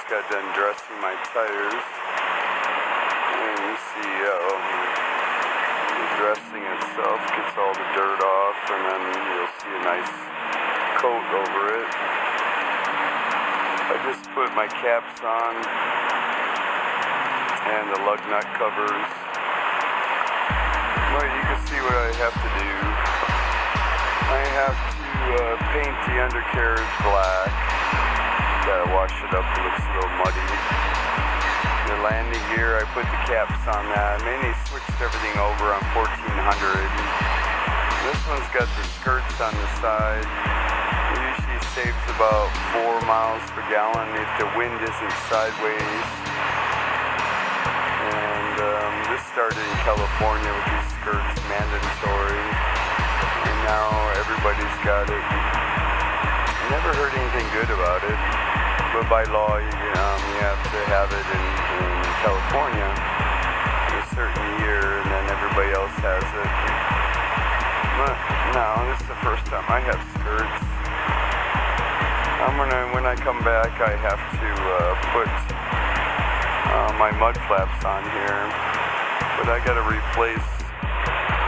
just got done dressing my tires, and you see the dressing itself gets all the dirt off, and then you'll see a nice coat over it. I just put my caps on and the lug nut covers. Well, you can see what I have to do. I have to paint the undercarriage black. Gotta wash it up, it looks a little muddy. The landing gear, I put the caps on that. I mainly switched everything over on 1400. This one's got the skirts on the side. It usually saves about 4 miles per gallon if the wind isn't sideways. And this started in California with these skirts mandatory. And now everybody's got it. I never heard anything good about it. But by law, you have to have it in California in a certain year, and then everybody else has it. But no, this is the first time I have skirts. When I come back, I have to put my mud flaps on here. But I gotta replace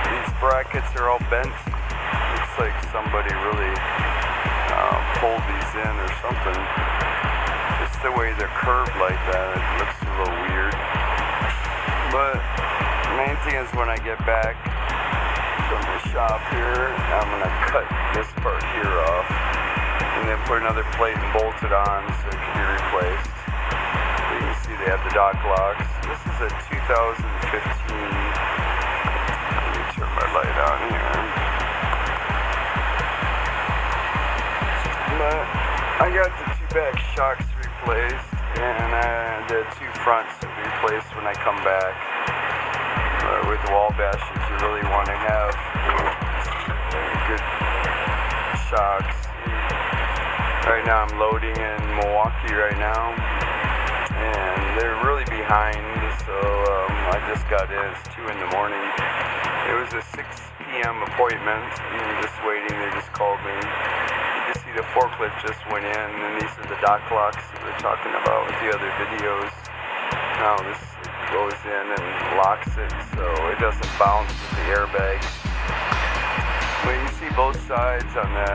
these brackets. Are all bent. Looks like somebody really pulled these in or something. Just the way they're curved like that, it looks a little weird. But the main thing is when I get back from the shop here, I'm gonna cut this part here off and then put another plate and bolt it on so it can be replaced. You can see they have the dock locks. This is a 2015. Let me turn my light on here. But I got the two back shocks replaced, and the two fronts replaced when I come back. With Wabash, you really want to have good shocks. Right now I'm loading in Milwaukee right now, and they're really behind, so I just got in. It's 2 in the morning. It was a 6 p.m. appointment, and I'm just waiting. They just called me. You see the forklift just went in, and these are the dock locks that we're talking about with the other videos. Now this goes in and locks it so it doesn't bounce with the airbags. But you see both sides on the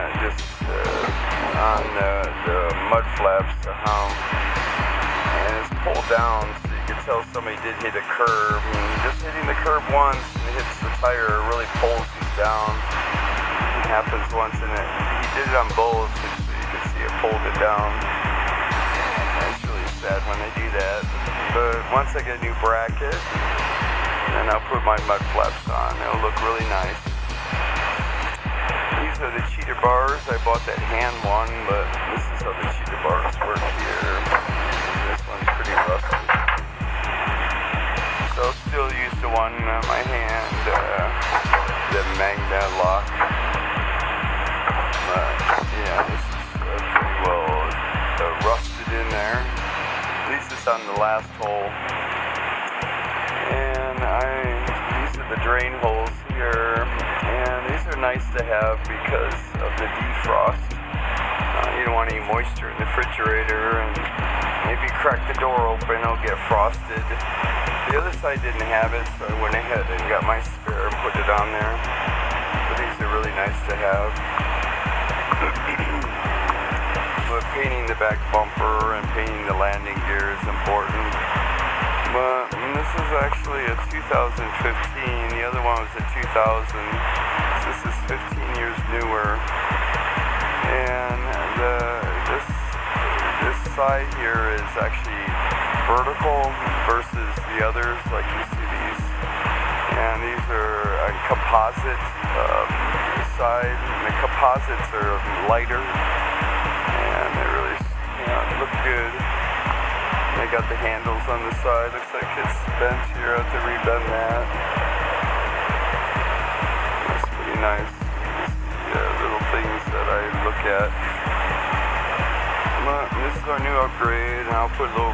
mud flaps, and it's pulled down, so you can tell somebody did hit a curb. And just hitting the curb once, it hits the tire, it really pulls these down. It happens once, and he did it on both, so you can see it pulled it down. It's really sad when they do that. But once I get a new bracket, then I'll put my mud flaps on. It'll look really nice. These are the cheater bars. I bought that hand one, but this is how the cheater bars work here. This one's pretty rusty. So I'll still use the one on my hand, the magnet lock. But yeah, this is pretty well rusted in there. At least it's on the last hole. And these are the drain holes here, and these are nice to have because of the defrost. You don't want any moisture in the refrigerator, and maybe crack the door open, it'll get frosted. The other side didn't have it, so I went ahead and got my spare and put it on there. But these are really nice to have. But painting the back bumper and painting the landing gear is important. But this is actually a 2015. The other one was a 2000. This is 15 years newer. And this side here is actually vertical versus the others, like you see these. And these are a composite side. And the composites are lighter. And they really look good. They got the handles on the side. Looks like it's bent here. I have to rebend that. That's pretty nice. The little things that I look at. But this is our new upgrade, and I'll put a little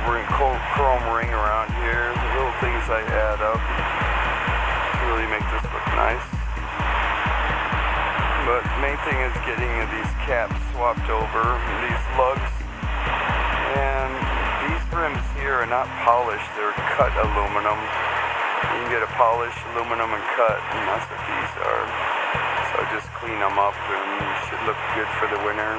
chrome ring around here. The little things I add up to really make this look nice. But the main thing is getting these caps swapped over, these lugs. And these rims here are not polished, they're cut aluminum. You can get a polished aluminum and cut, and that's what these are. So I just clean them up and should look good for the winter.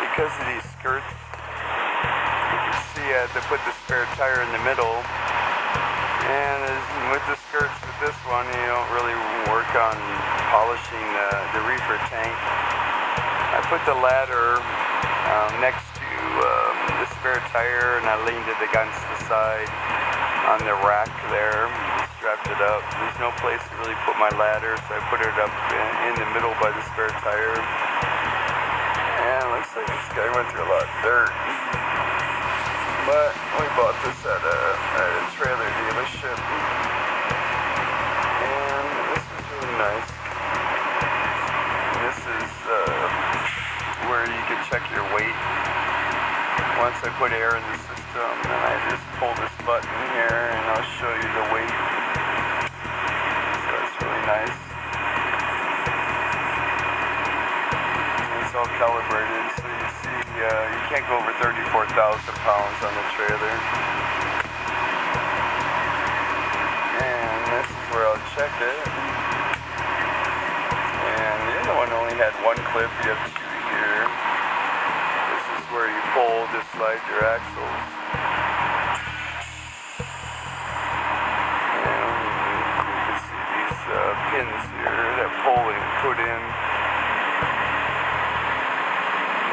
Because of these skirts, you can see I had to put the spare tire in the middle. And with the skirts with this one, you don't really work on polishing the reefer tank. I put the ladder next to the spare tire, and I leaned it against the side on the rack there, strapped it up. There's no place to really put my ladder, so I put it up in the middle by the spare tire. And it looks like this guy went through a lot of dirt. But we bought this at a trailer dealership. And this is really nice. This is where you can check your weight. Once I put air in the system, then I just pull this button here and I'll show you the weight. So it's really nice. It's all calibrated, so you see you can't go over 34,000 pounds on the trailer. And this is where I'll check it. And the other one only had one clip, you have two here. This is where you pull to slide your axles. And you can see these pins here that pull and put in.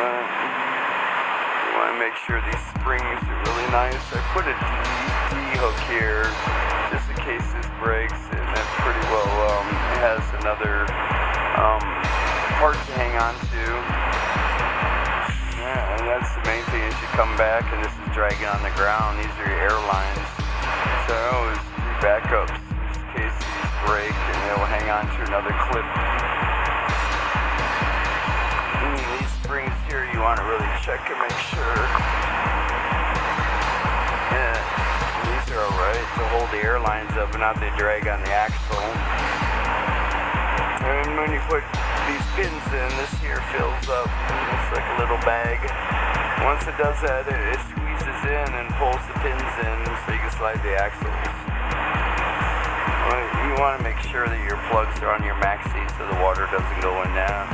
You want to make sure these springs are really nice. I put a D-hook here just in case this breaks, and that pretty well has another part to hang on to. Yeah, and that's the main thing as you come back, and this is dragging on the ground. These are your air lines. So I always do backups just in case these break, and they'll hang on to another clip. These springs here you want to really check and make sure. Yeah, these are alright to hold the air lines up and not they drag on the axle. And when you put these pins in, this here fills up. It's like a little bag. Once it does that, it squeezes in and pulls the pins in so you can slide the axles. You want to make sure that your plugs are on your max seat so the water doesn't go in there.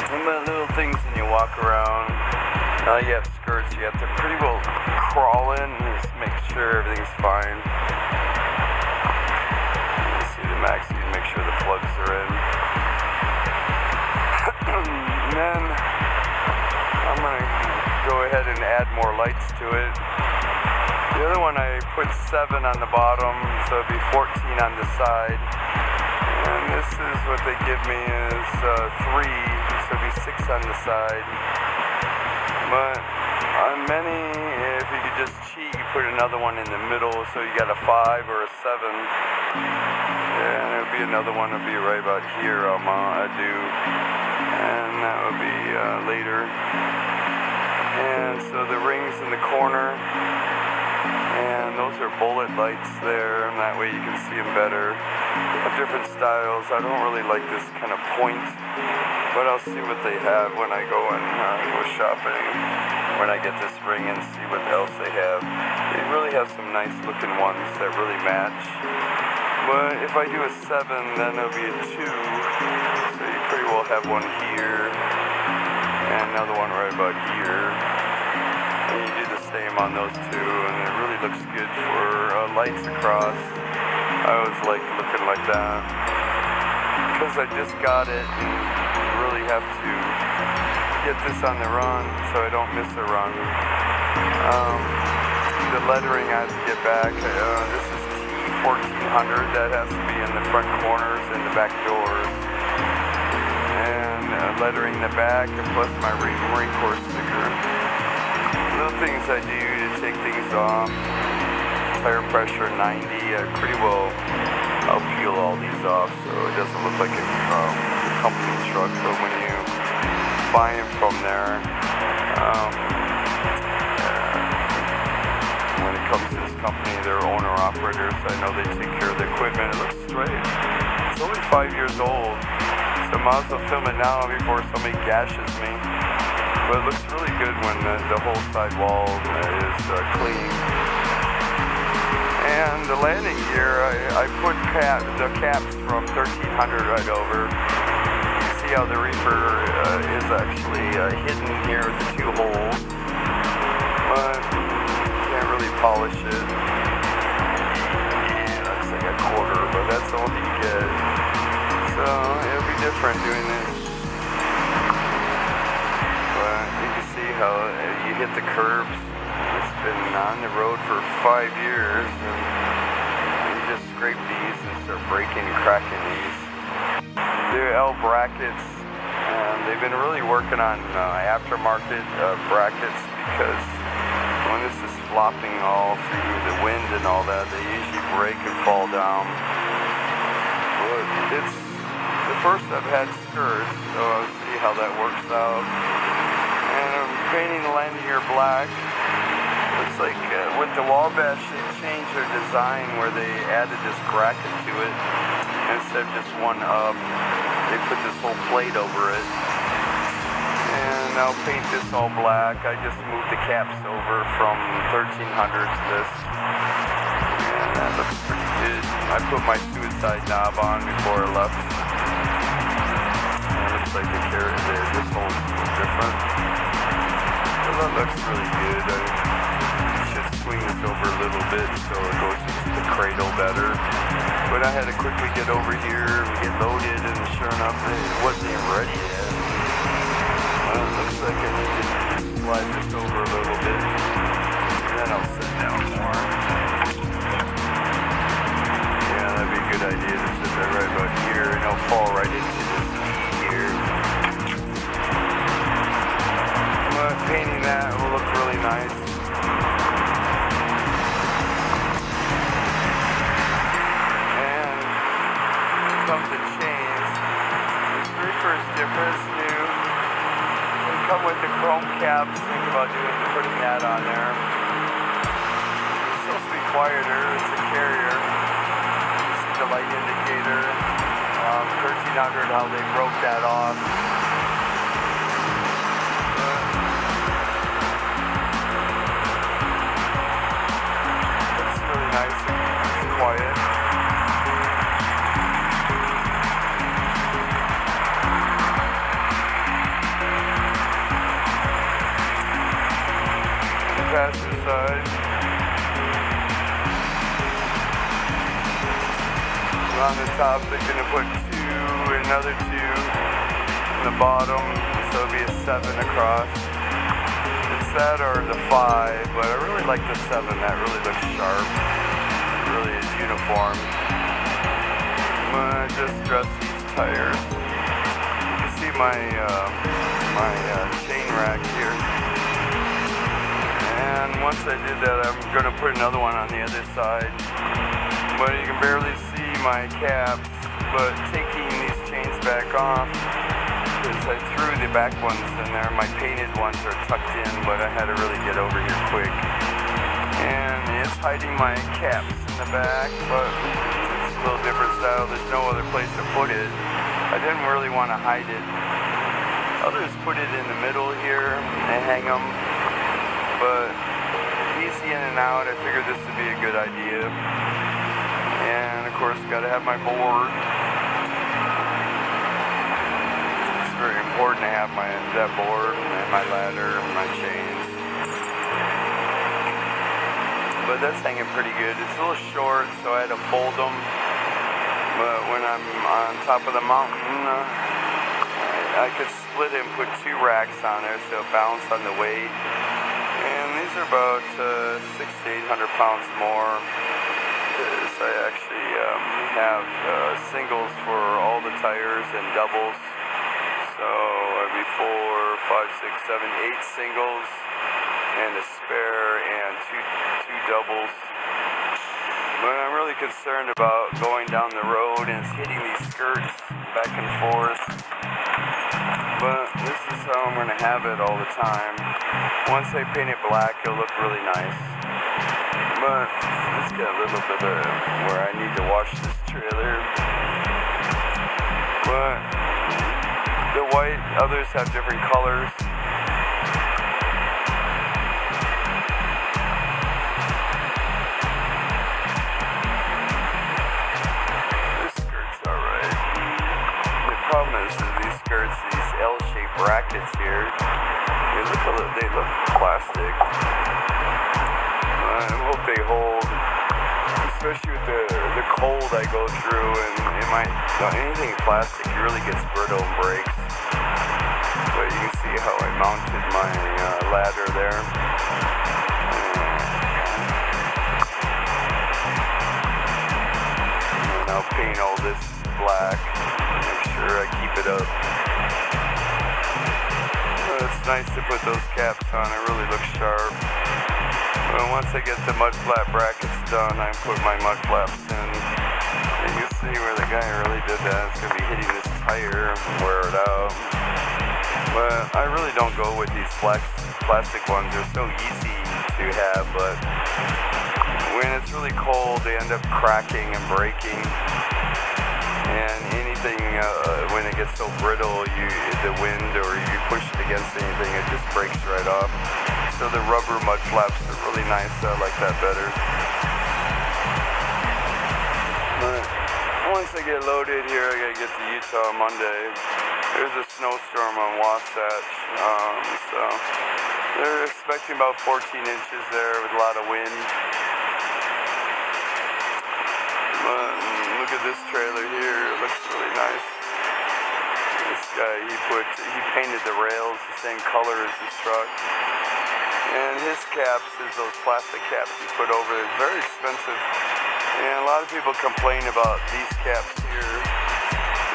And the little things when you walk around, now you have skirts, you have to pretty well crawl in and just make sure everything's fine. You see the max seat, make sure the plugs are in. And then I'm going to go ahead and add more lights to it. The other one I put 7 on the bottom, so it'd be 14 on the side. And this is what they give me is 3, so it'd be 6 on the side. But on many, if you could just cheat, you put another one in the middle, so you got a 5 or a 7. And it would be another one would be right about here, I do. And that would be later. And so the rings in the corner. And those are bullet lights there, and that way you can see them better. Of different styles. I don't really like this kind of point, but I'll see what they have when I go and go shopping. When I get this ring and see what else they have. They really have some nice looking ones that really match. But if I do a 7, then it'll be a 2. So you pretty well have one here, and another one right about here. And you do the same on those two, and it really looks good for lights across. I always like looking like that because I just got it and really have to get this on the run so I don't miss a run. The lettering I have to get back. This is Trailer-1400. That has to be in the front corners and the back doors. And lettering the back, and plus my Marine Corps sticker. Little things I do to take things off. Tire pressure 90. Pretty well I'll peel all these off so it doesn't look like a company truck. But when you buy them from there, when it comes to this company, they're owner-operators. I know they take care of the equipment. It looks straight. It's only 5 years old. So I might as well film it now before somebody gashes me. But it looks really good when the whole side wall is clean. And the landing gear, I put the caps from 1300 right over. You see how the reefer is actually hidden here with the two holes. But can't really polish it. Yeah, looks like a quarter, but that's all you get. So it'll be different doing this. But you can see how you hit the curbs. It's been on the road for 5 years, and you just scrape these and start breaking and cracking these. They're L brackets, and they've been really working on aftermarket brackets, because when this is flopping all through the wind and all that, they usually break and fall down. But it's the first I've had skirts, so I'll see how that works out. And I'm painting the landing gear black. Looks like with the Wabash, they changed their design where they added this bracket to it. Instead of just one up, they put this whole plate over it. And I'll paint this all black. I just moved the caps over from 1300 to this. And that looks pretty good. I put my suicide knob on before I left. And it looks like this hole's different. So that looks really good. I should swing this over a little bit so it goes into the cradle better. But I had to quickly get over here and get loaded, and sure enough, it wasn't even ready yet. It looks like I need to slide this over a little bit, and then I'll sit down more. Yeah, that'd be a good idea to sit there right about here, and it'll fall right into this here. But painting that will look really nice. And something changed. This reefer is different, it's new. Come with the chrome caps, think about putting that on there. It's supposed to be quieter, it's a carrier. You see the light indicator, 1300, how they broke that off. It's really nice and quiet. Passenger side. On the top, they're going to put another two in the bottom, so it'll be a 7 across. It's that or the 5, but I really like the 7. That really looks sharp. It really is uniform. I'm going to just dress these tires. You can see my chain rack here. And once I did that, I'm going to put another one on the other side. But you can barely see my caps. But taking these chains back off, because I threw the back ones in there. My painted ones are tucked in, but I had to really get over here quick. And it's hiding my caps in the back, but it's a little different style. There's no other place to put it. I didn't really want to hide it. Others put it in the middle here and hang them. But easy in and out, I figured this would be a good idea. And of course, got to have my board. It's very important to have that board and my ladder and my chains. But that's hanging pretty good. It's a little short, so I had to fold them. But when I'm on top of the mountain, I could split it and put 2 racks on there, so it balanced on the weight. These are about 600 to 800 pounds more, because I actually have singles for all the tires and doubles. So it'd be 4, 5, 6, 7, 8 singles and a spare and two doubles. But I'm really concerned about going down the road and it's hitting these skirts back and forth. But this is how I'm going to have it all the time. Once I paint it black, it'll look really nice. But let's get a little bit of where I need to wash this trailer. But the white, others have different colors. This skirt's alright. The problem is that these skirts, these L-shaped brackets here, they look plastic. I hope they hold, especially with the cold I go through, and anything plastic really gets brittle and breaks. But you can see how I mounted my ladder there. And I'll paint all this black, make sure I keep it up. It's nice to put those caps on, it really looks sharp. Once I get the mud flap brackets done, I put my mud flaps in. And you see where the guy really did that. It's going to be hitting this tire and wear it out. But I really don't go with these plastic ones. They're so easy to have, but when it's really cold, they end up cracking and breaking. And anything, when it gets so brittle, the wind or you push it against anything, it just breaks right off. So the rubber mud flaps are really nice. I like that better. But once I get loaded here, I gotta get to Utah Monday. There's a snowstorm on Wasatch, so they're expecting about 14 inches there with a lot of wind. But look at this trailer here. It looks really nice. This guy, he painted the rails the same color as his truck. And his caps is those plastic caps he put over it. It's very expensive. And a lot of people complain about these caps here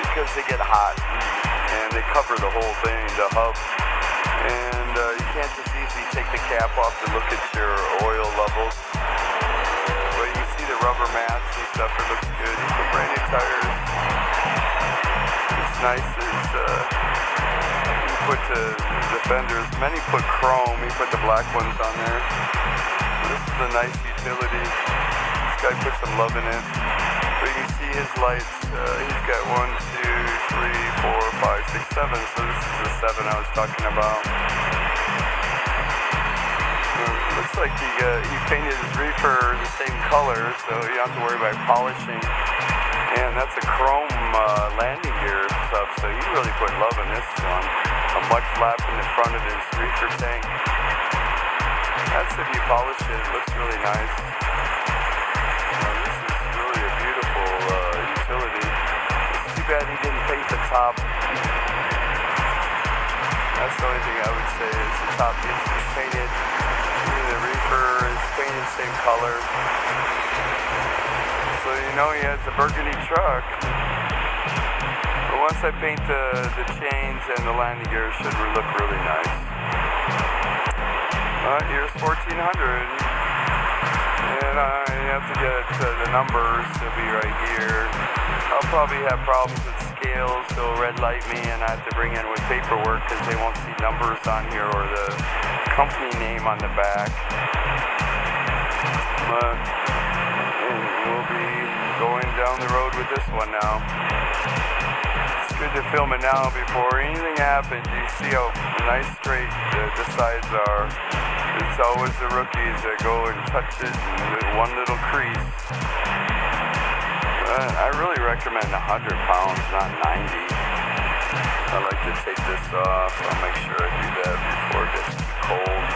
because they get hot and they cover the whole thing, the hub. And you can't just easily take the cap off to look at your oil levels. But you see the rubber mats and stuff, it looks good. You put brand new tires. It's nice. Put the fenders, many put chrome, he put the black ones on there. This is a nice utility. This guy put some love in it. But you can see his lights, he's got 1, 2, 3, 4, 5, 6, 7. So this is the 7 I was talking about. Looks like he painted his reefer the same color, so you don't have to worry about polishing. And that's a chrome landing gear stuff, so he really put love in this one. A mud flap in the front of his reefer tank. That's if you polish it, it looks really nice. This is really a beautiful utility. It's too bad he didn't paint the top. That's the only thing I would say is the top is painted. Even the reefer is painted the same color. So you know he has a burgundy truck. But once I paint the chains and the landing gear, it should look really nice. Here's 1400. And I have to get the numbers to be right here. I'll probably have problems with scales, so red light me, and I have to bring in with paperwork because they won't see numbers on here or the company name on the back. But we'll be going down the road with this one now. It's good to film it now before anything happens. You see how nice straight the sides are. It's always the rookies that go and touch it with one little crease. I really recommend 100 pounds, not 90. I like to take this off. I'll make sure I do that before it gets too cold.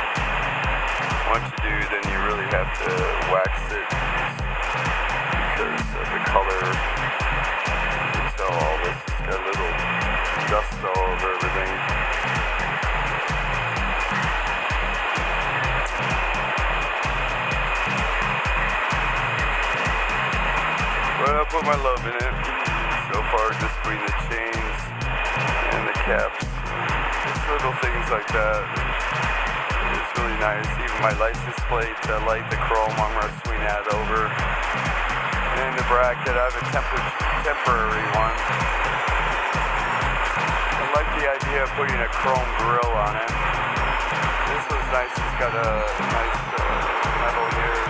Once you do, then you really have to wax it because of the color. You can tell all this has got a little dust all over everything. But I put my love in it. So far, just between the chains and the caps. Just little things like that. It's really nice. Even my license plate, I like the chrome. I'm going to swing that over. And the bracket, I have a temporary one. I like the idea of putting a chrome grill on it. This was nice. It's got a nice metal here.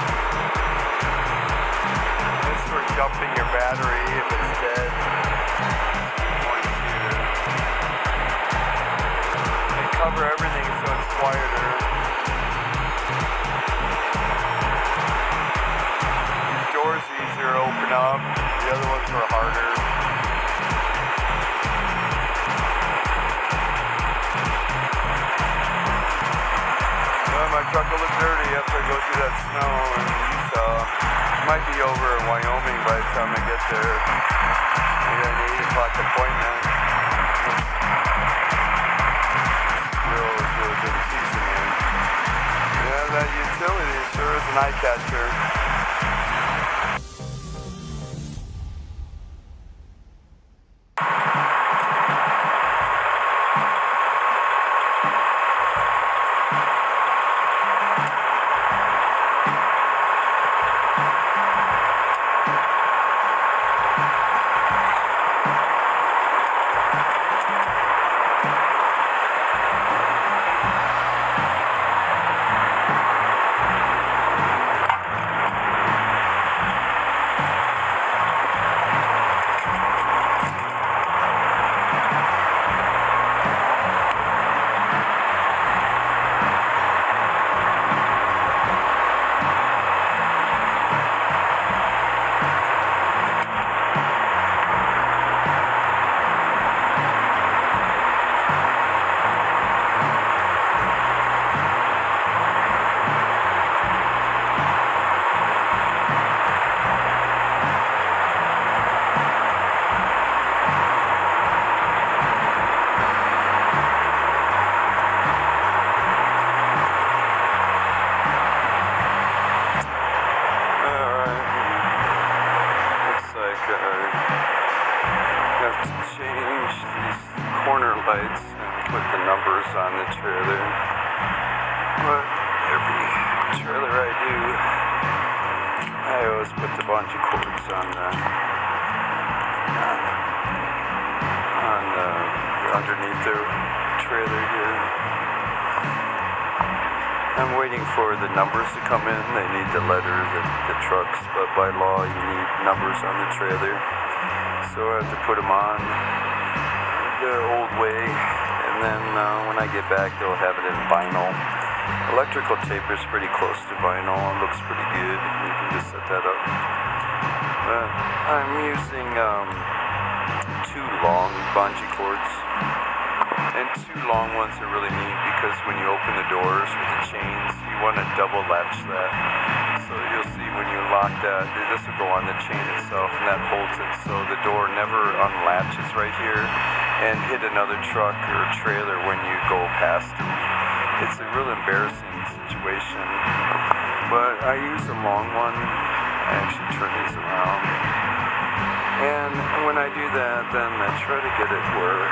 This for dumping your battery if it's dead. cover everything so it's quieter. The door's easier to open up. The other ones were harder. My truck will look dirty after I go through that snow in Utah. Might be over in Wyoming by the time I get there. I got an 8 o'clock appointment. Really good season, man. Yeah, that utility sure is an eye catcher. Lights and put the numbers on the trailer. But every trailer I do, I always put the bunch of cords on the underneath the trailer here. I'm waiting for the numbers to come in. They need the letters, the trucks, but by law you need numbers on the trailer. So I have to put them on the old way, and then when I get back they'll have it in vinyl. Electrical tape is pretty close to vinyl. It looks pretty good. You can just set that up. But I'm using 2 long bungee cords, and 2 long ones are really neat because when you open the doors with the chains, you want to double latch that. So you'll see when you lock that, this will go on the chain itself, and that holds it so the door never unlatches right here and hit another truck or trailer when you go past it. It's a real embarrassing situation, but I use a long one. I actually turn these around, and when I do that, then I try to get it where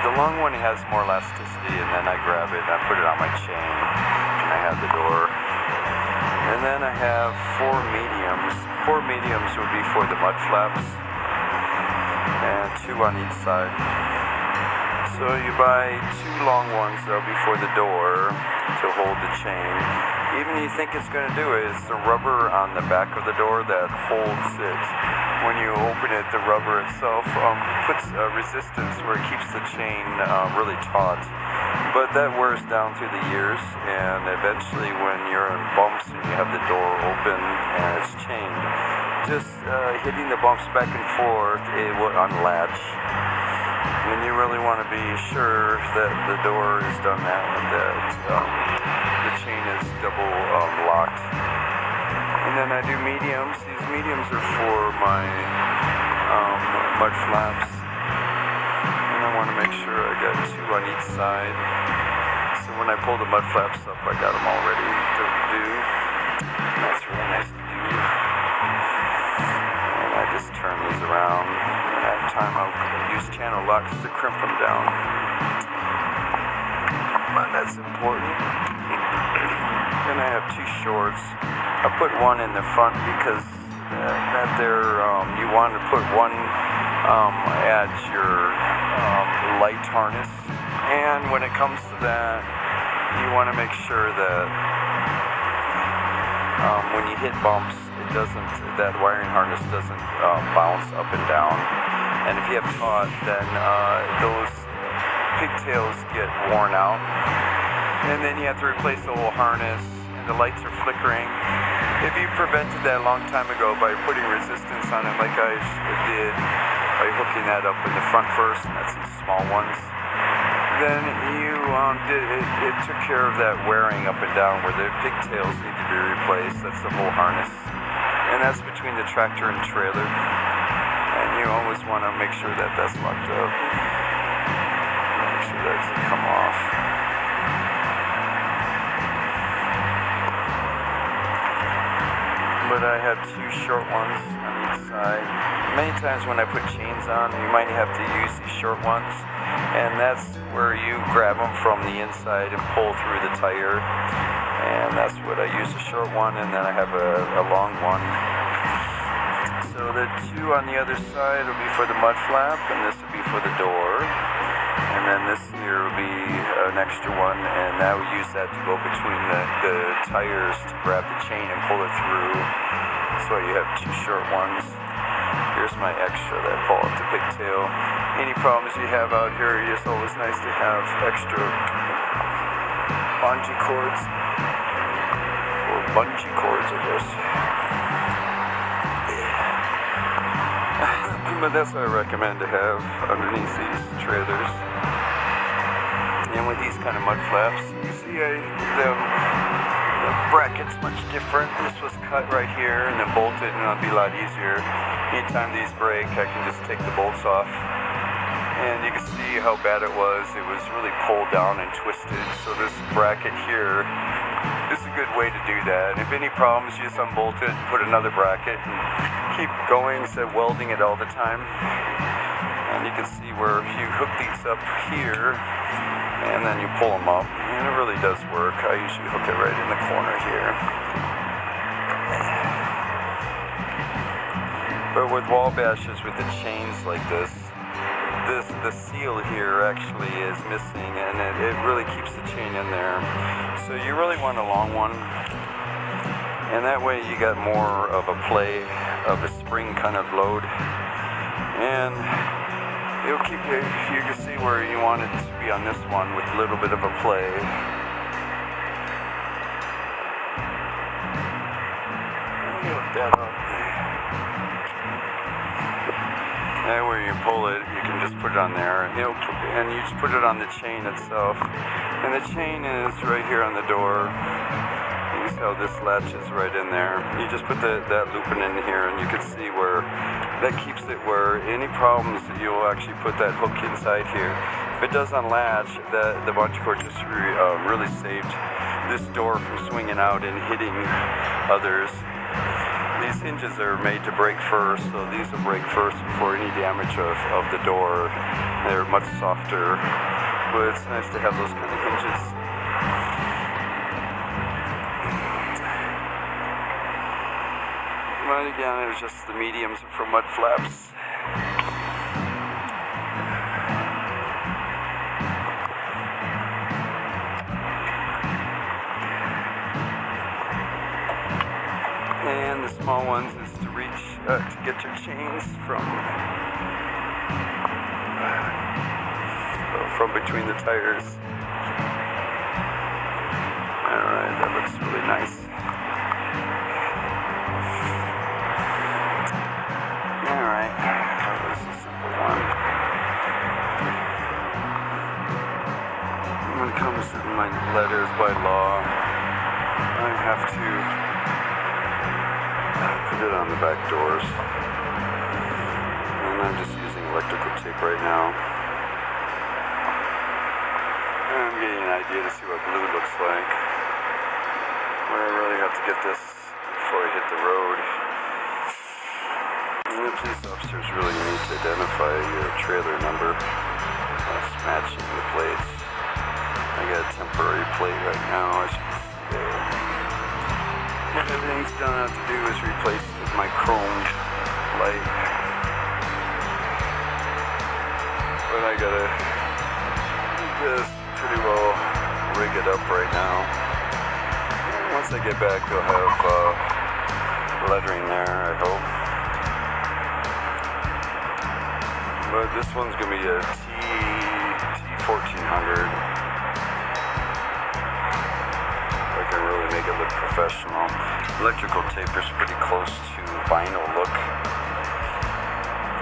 the long one has more elasticity, and then I grab it and I put it on my chain, and I have the door. And then I have 4 mediums. 4 mediums would be for the mud flaps, and 2 on each side. So you buy 2 long ones, that'll be for the door to hold the chain. Even you think it's going to do it, it's the rubber on the back of the door that holds it. When you open it, the rubber itself puts resistance where it keeps the chain really taut. But that wears down through the years, and eventually when you're in bumps and you have the door open and it's chained, just hitting the bumps back and forth, it will unlatch. And you really want to be sure that the door is done that and that the chain is double locked. And then I do mediums. These mediums are for my mud flaps. And I want to make sure I got 2 on each side. So when I pull the mud flaps up, I got them all ready to do. And that's really nice to do. And I just turn these around. And at time I'll use channel locks to crimp them down. But that's important. Then I have 2 shorts. I put one in the front because you want to put one at your light harness, and when it comes to that, you want to make sure that when you hit bumps, that wiring harness doesn't bounce up and down. And if you have taut, then those pigtails get worn out. And then you have to replace the whole harness, and the lights are flickering. If you prevented that a long time ago by putting resistance on it like I did, by hooking that up in the front first, and that's these small ones, then it took care of that wearing up and down where the pigtails need to be replaced. That's the whole harness. And that's between the tractor and trailer. And you always want to make sure that that's locked up. Make sure that doesn't come off. But I have two short ones on each side. Many times when I put chains on, you might have to use these short ones. And that's where you grab them from the inside and pull through the tire. And that's what I use, a short one, and then I have a long one. So the two on the other side will be for the mud flap, and this will be for the door. And then this here will be an extra one, and I will use that to go between the tires to grab the chain and pull it through. So you have two short ones. Here's my extra that pull up the pigtail. Any problems you have out here, it's always nice to have extra bungee cords. Or bungee cords, I guess. But that's what I recommend to have underneath these trailers. And with these kind of mud flaps, you see the bracket's much different. This was cut right here and then bolted, and it'll be a lot easier. Anytime these break, I can just take the bolts off. And you can see how bad it was. It was really pulled down and twisted. So this bracket here is a good way to do that. And if any problems, you just unbolt it, put another bracket, and keep going instead of welding it all the time. And you can see where you hook these up here, and then you pull them up. And it really does work. I usually hook it right in the corner here. But with Wabaches, with the chains like this, the seal here actually is missing, and it really keeps the chain in there. So you really want a long one, and that way you got more of a play of a spring kind of load, and it'll keep you can see where you want it to be on this one with a little bit of a play. Look that up. That way you pull it, you can just put it on there, and you just put it on the chain itself. And the chain is right here on the door. You see how this latch is right in there. You just put that looping in here, and you can see where that keeps it where any problems, you'll actually put that hook inside here. If it does unlatch, the bungee cord just really saved this door from swinging out and hitting others. These hinges are made to break first, so these will break first before any damage of the door. They're much softer, but it's nice to have those kind of hinges. But again, it was just the mediums for mud flaps. And the small ones is to reach, to get your chains from between the tires. Alright, that looks really nice. Alright, that was a simple one. When it comes to my letters by law, I have to put it on the back doors, and I'm just using electrical tape right now. And I'm getting an idea to see what blue looks like, but I really have to get this before I hit the road. And the police officers really need to identify your trailer number. That's matching the plates. I got a temporary plate right now, as you can see there. Everything's done I have to do is replace my chrome light. But I gotta just pretty well rig it up right now. And once I get back, I'll have lettering there, I hope. But this one's gonna be a Trailer-1400. I can really make it look professional. Electrical taper's pretty close to vinyl look.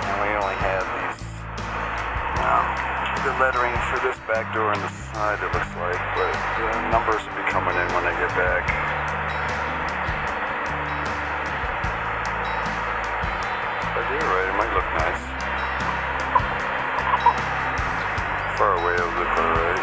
And we only have these, the lettering for this back door on the side, it looks like, but the numbers will be coming in when I get back. But you're right, it might look nice. Far away it'll look alright.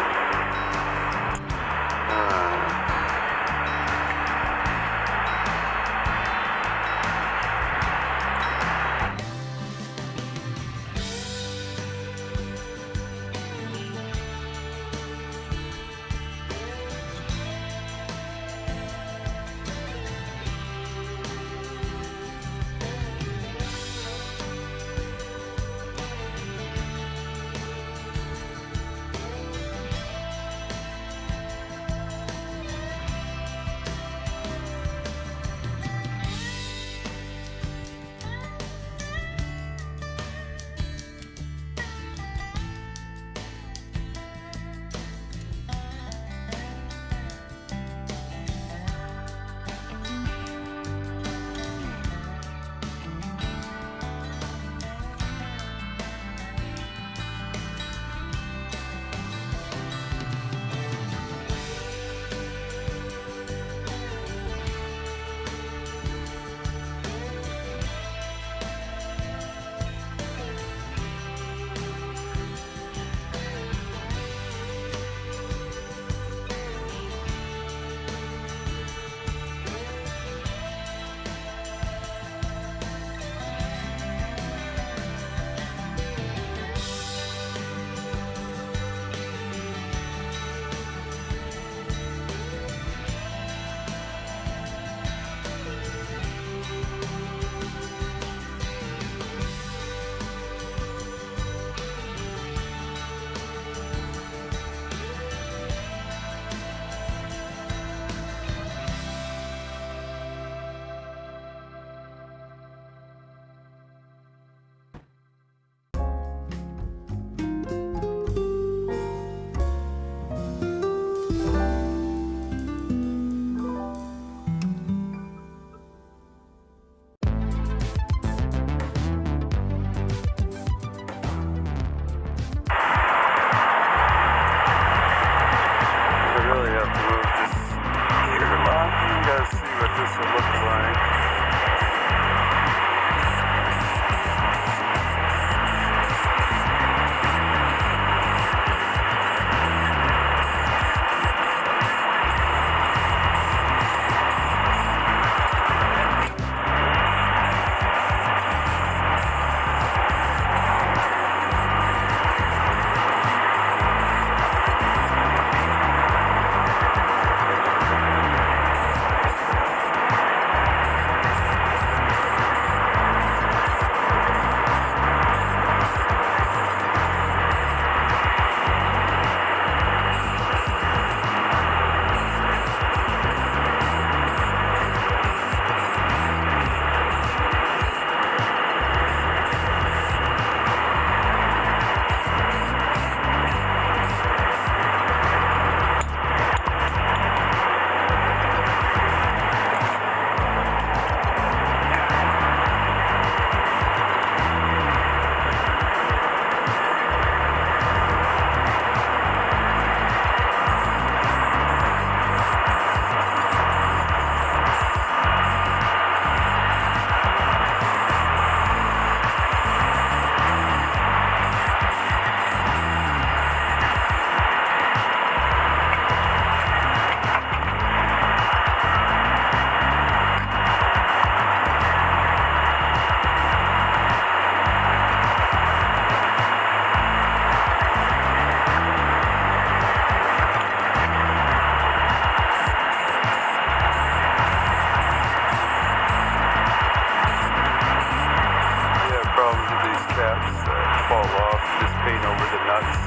fall off, just paint over the nuts.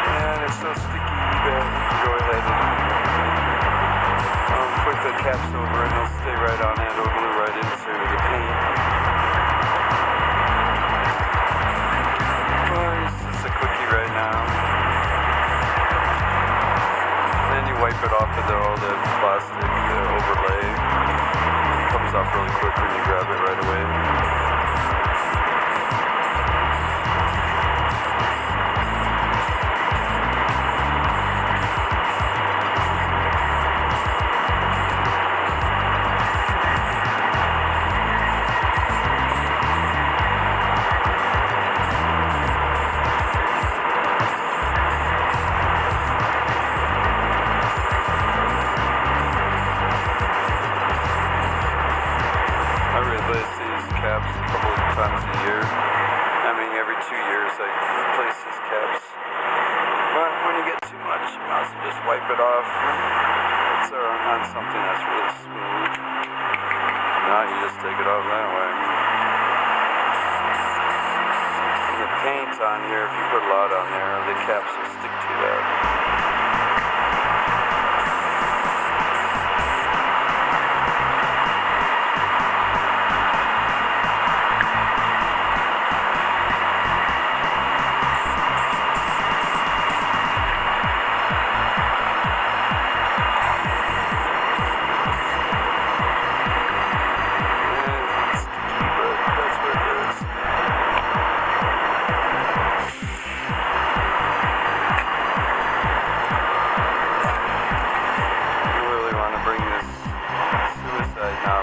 And it's so sticky that you can go ahead and put the caps over and they'll stay right on it. It'll glue right into the paint. Well, it's just a quickie right now. wipe it off of all the plastic overlay. It comes off really quick when you grab it right away. I replace these caps a couple of times a year. I mean, every 2 years I replace these caps. But when you get too much, you might as well just wipe it off. It's on something that's really smooth. Now you just take it off that way. And the paint on here, if you put a lot on there, the caps will stick to that.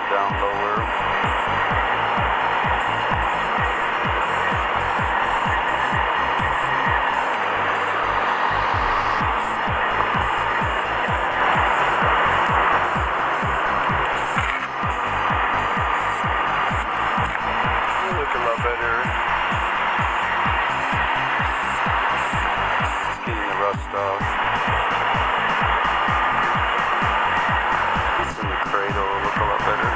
Down lower. You look a lot better. Just getting the rust off. This in the cradle will look a lot better.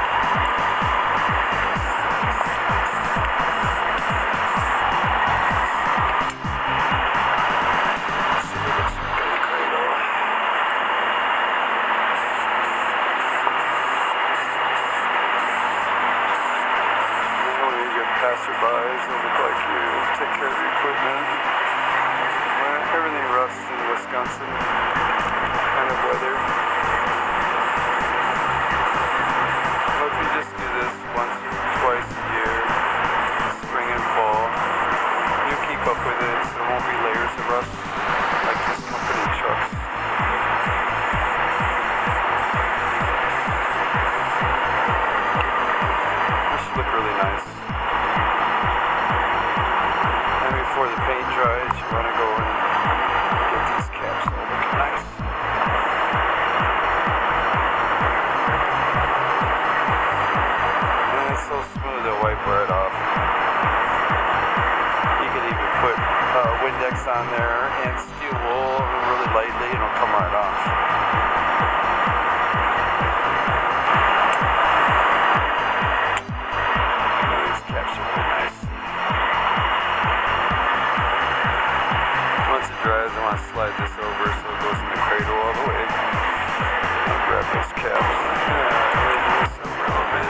Passerbys, they look like you take care of the equipment. Well, everything rusts in Wisconsin kind of weather. Well, if you just do this once or twice a year, spring and fall, you keep up with it, so there won't be layers of rust like this company trucks. This should look really nice. Before the paint dries, you want to go and get these caps all looking nice. And it's so smooth to wipe right off. You could even put Windex on there and steel wool really lightly and it'll come right off. These caps are really nice. Once it dries, I want to slide this over so it goes in the cradle all the way. I'll grab those caps. Raise this over a little bit.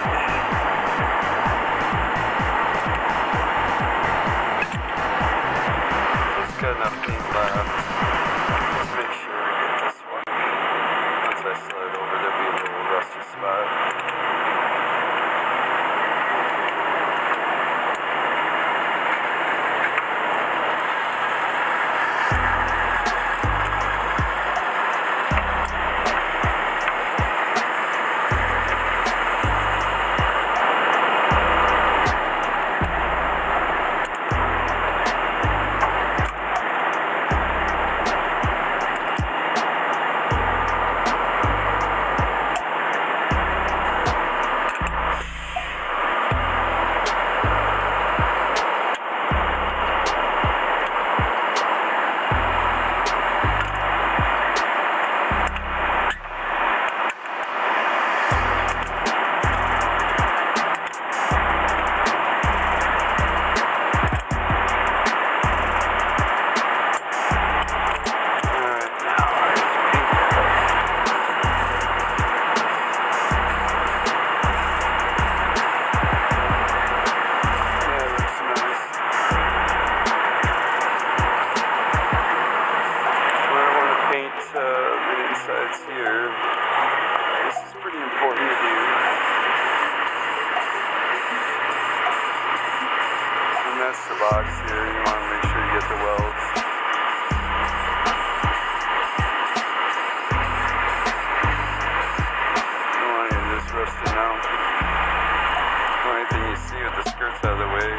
Just got enough paint left. Let's make sure we get this one. Once I slide over, there'll be a little rusty spot. the insides here. This is pretty important to do. And that's the box here. You want to make sure you get the welds. You don't want any of this rusting out. The only thing you see with the skirts out of the way.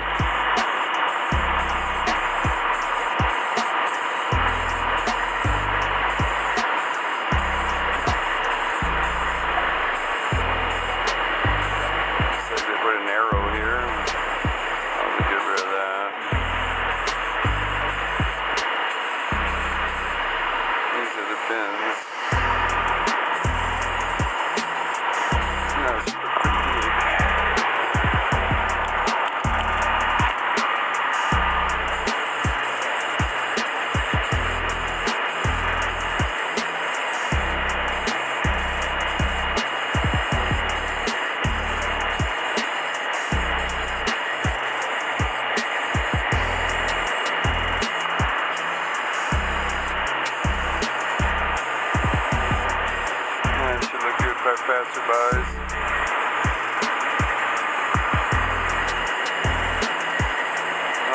By passerbys.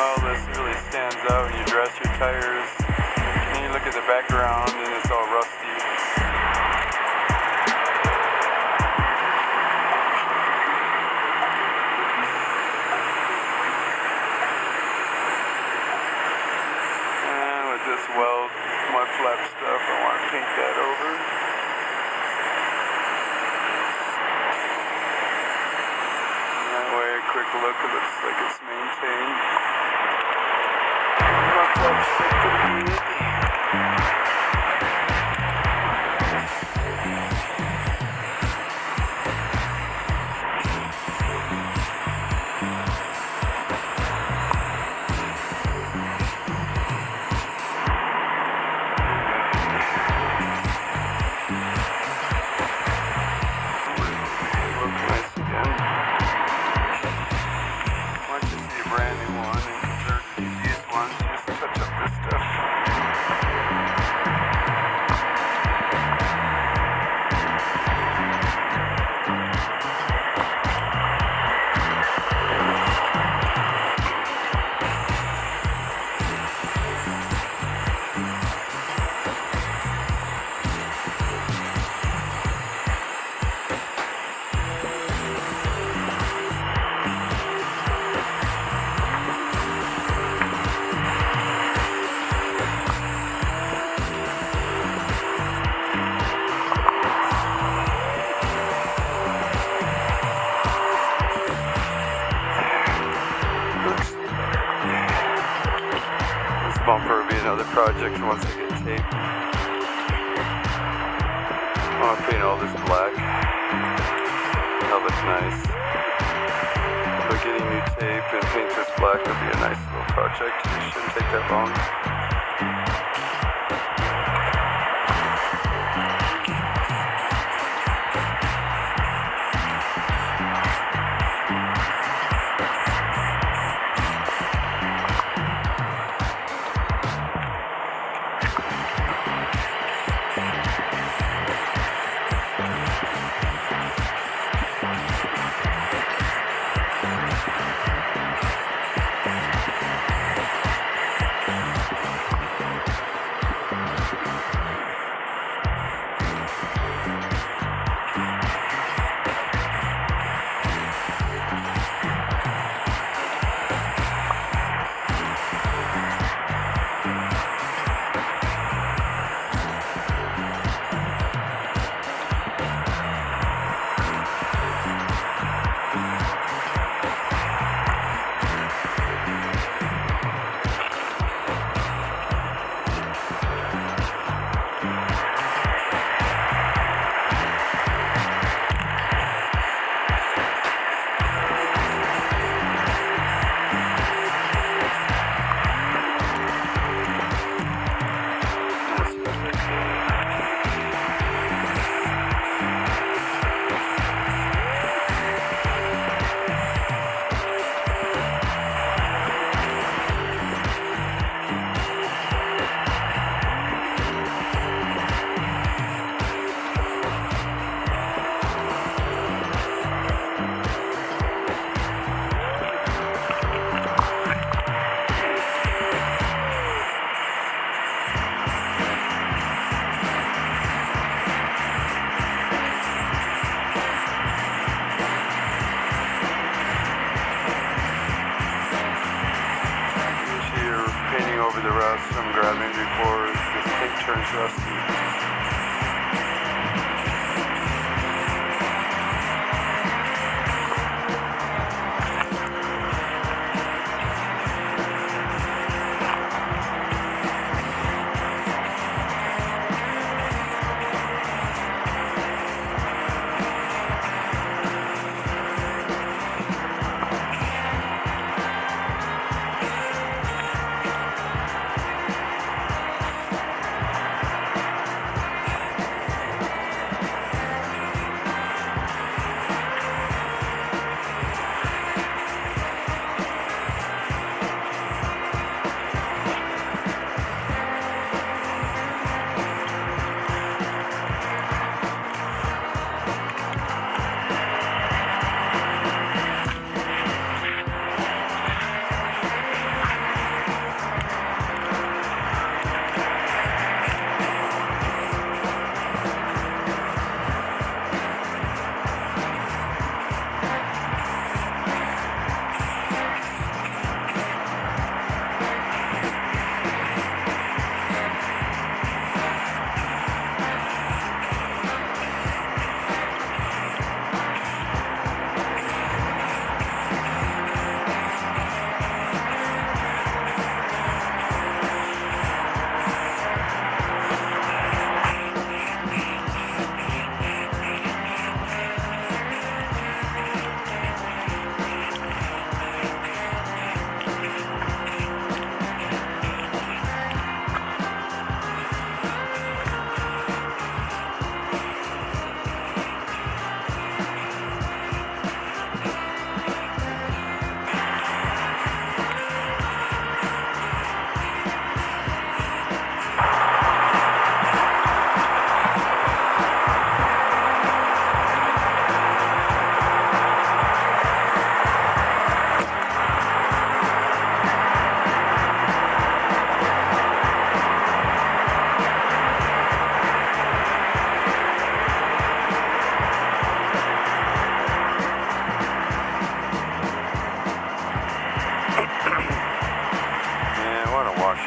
Oh, this really stands out when you dress your tires. And you look at the background and it's all rusty. And with this weld, mud flap stuff, I want to paint that over. Quick look, it looks like it's maintained. Not that brand new one, and they're the easiest ones, just touch up this stuff. Bumper will be another project once I get tape. I want to paint all this black. That'll look nice. But getting new tape and paint this black will be a nice little project. It shouldn't take that long. car's rusty.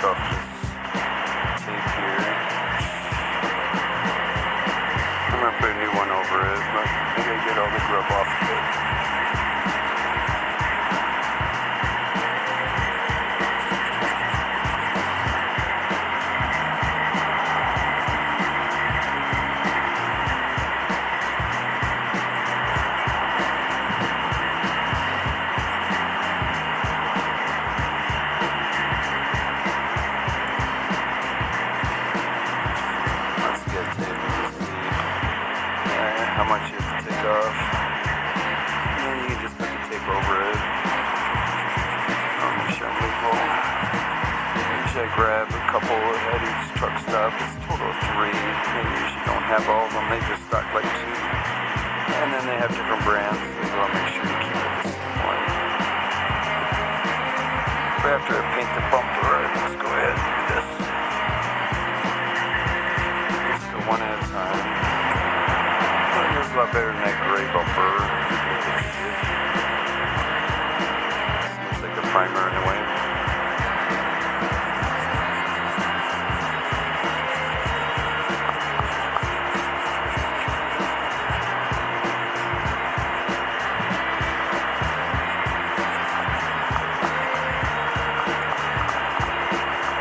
Off this tape here. I'm gonna put a new one over it, but I gotta get all the grub off of it. How much you have to take off, and then you can just put the tape over it on the assembly hole. Usually I grab a couple at each truck stop. It's a total of 3. They usually don't have all of them, they just stock like 2, and then they have different brands, so you want to make sure you keep it the same way. But after I paint the bumper, let's go ahead and do this. Just go one at a time. It's a lot better than that gray bumper. Seems like a primer in a way.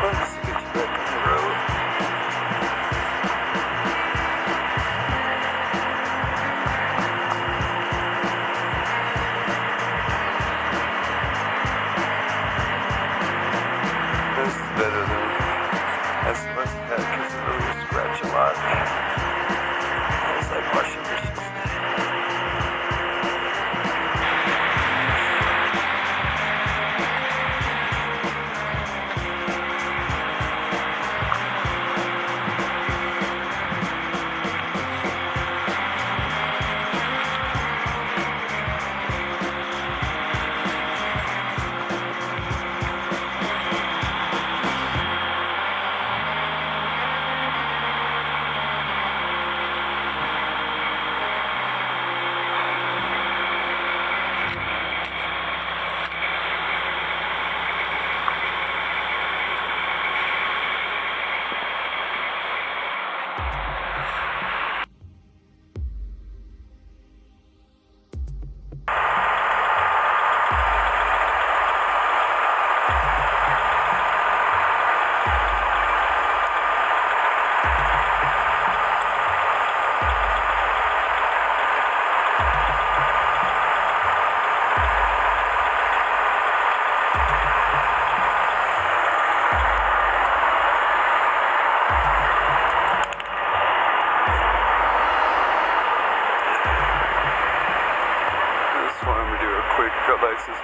Let's get you back on the road. This is better than that's because it really will scratch a lot. It's like washing dishes.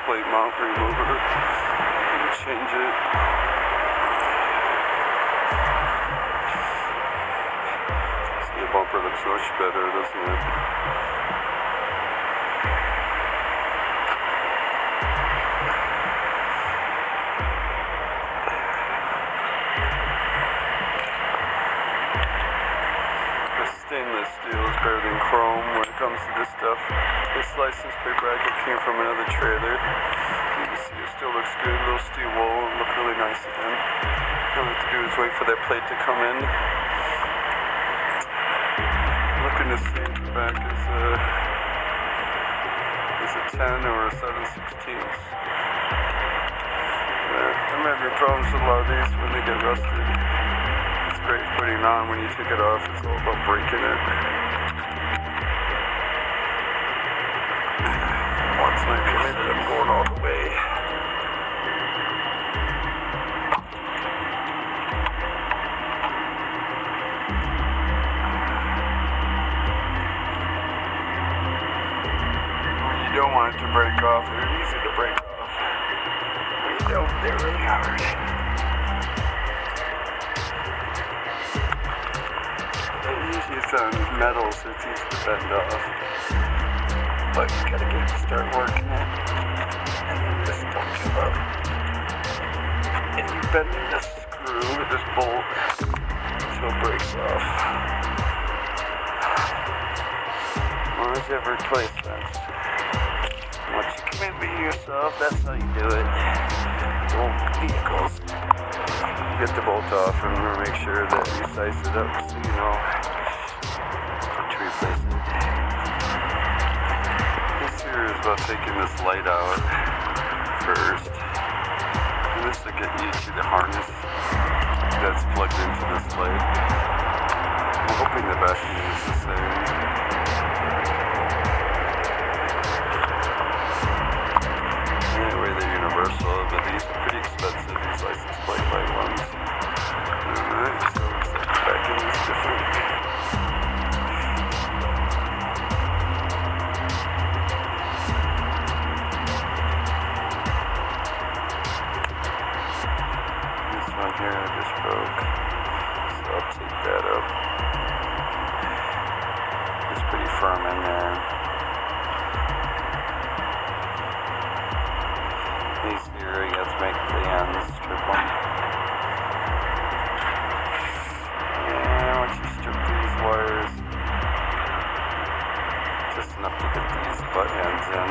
plate mount remover and change it. See, the bumper looks much better, doesn't it? Stainless steel is better than chrome when it comes to this stuff. This license plate bracket came from another trailer. You can see it still looks good. A little steel wool will look really nice again. All we have to do is wait for that plate to come in. Looking to see if the back is a 10 or a 7/16. I'm having problems with a lot of these when they get rusted. Great putting it on. When you take it off, it's all about breaking it. Once my committed, I'm going all the way. When you don't want it to break off, they're easy to break off. When you don't, they're really hard. It's on metal, so it's easy to bend off. But you gotta get to start working it. And then just don't give up. And you bend this screw with this bolt until it breaks off. As long as you have replacements. Once you commit with yourself, that's how you do it. Old vehicles. Get the bolt off and make sure that you size it up so you know to replace it. This here is about taking this light out first. And this will get you to the harness that's plugged into this light. I'm hoping the battery is the same. Anyway, they're universal, but these are pretty expensive, these license plate light ones. Alright, so looks like the back end is different. This one here just broke, so I'll take that up. It's pretty firm in there. These here, you have to make the ends, strip them. And once you strip these wires, just enough to get these butt ends in.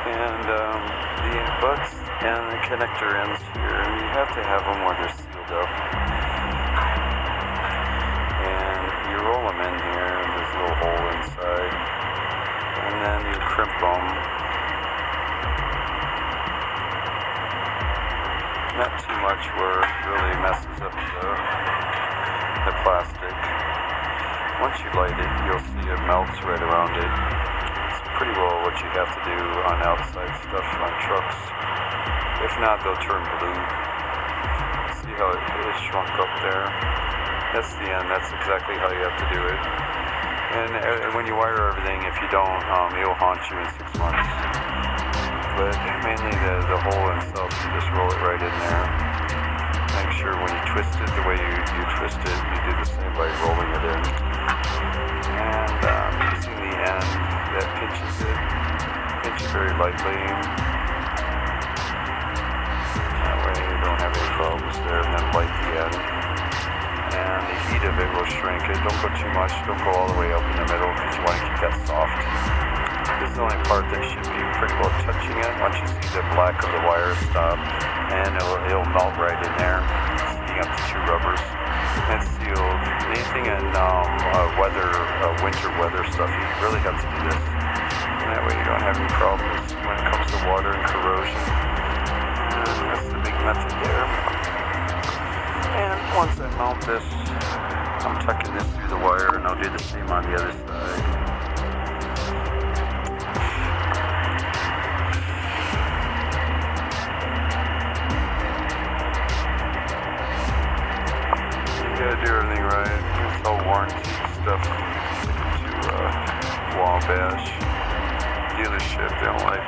And the butts and the connector ends here, and you have to have them where they're sealed up. And you roll them in here, and there's a little hole inside. And then you crimp them. Not too much where it really messes up the plastic. Once you light it, you'll see it melts right around it. It's pretty well what you have to do on outside stuff on trucks. If not, they'll turn blue. See how it is shrunk up there? That's the end. That's exactly how you have to do it. And when you wire everything, if you don't, it'll haunt you in 6 months. But mainly the hole itself, you just roll it right in there. Make sure when you twist it, the way you twist it, you do the same by rolling it in. And using the end that pinches it, pinch it very lightly. That way you don't have any problems there, and then light the end. And the heat of it will shrink it. Don't go too much, don't go all the way up in the middle because you want to keep that soft. This is the only part that should be pretty well touching it. Once you see the black of the wire stop, and it'll melt right in there, heating up the two rubbers. And sealed. Anything in winter weather stuff, you really have to do this. And that way you don't have any problems when it comes to water and corrosion. And that's the big method there. And once I mount this, I'm tucking this through the wire, and I'll do the same on the other side. You gotta do everything right. It's all warranty. stuff to Wabash dealership. They don't like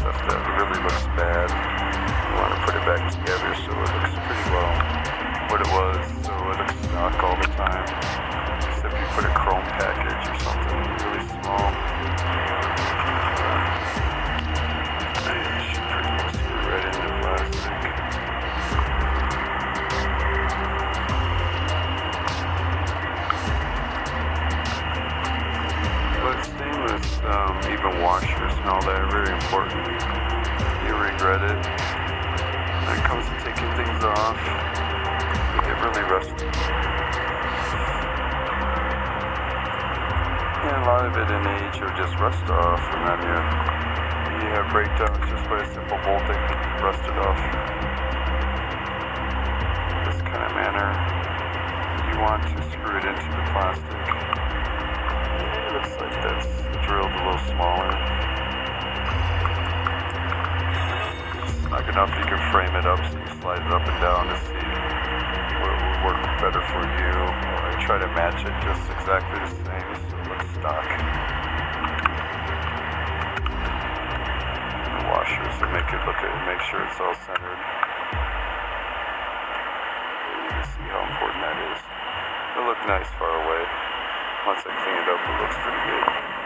stuff that really looks bad. You want to put it back together so it looks pretty well what it was, so it looks stock all the time. Except you put a chrome package or something really small. You should pretty much screw right into plastic. But stainless, even washers and all that are very important. You regret it. When it comes to taking things off, you get really rusty. And a lot of it in age will just rust off, and then you have breakdowns just by a simple bolting, rust it off. This kind of manner, you want to screw it into the plastic. It looks like that's drilled a little smaller. Snug enough you can frame it up so you slide it up and down to see what would work better for you. I try to match it just exactly the same so it looks stock. The washers to make sure it's all centered. You can see how important that is. It'll look nice far away. Once I clean it up, it looks pretty good.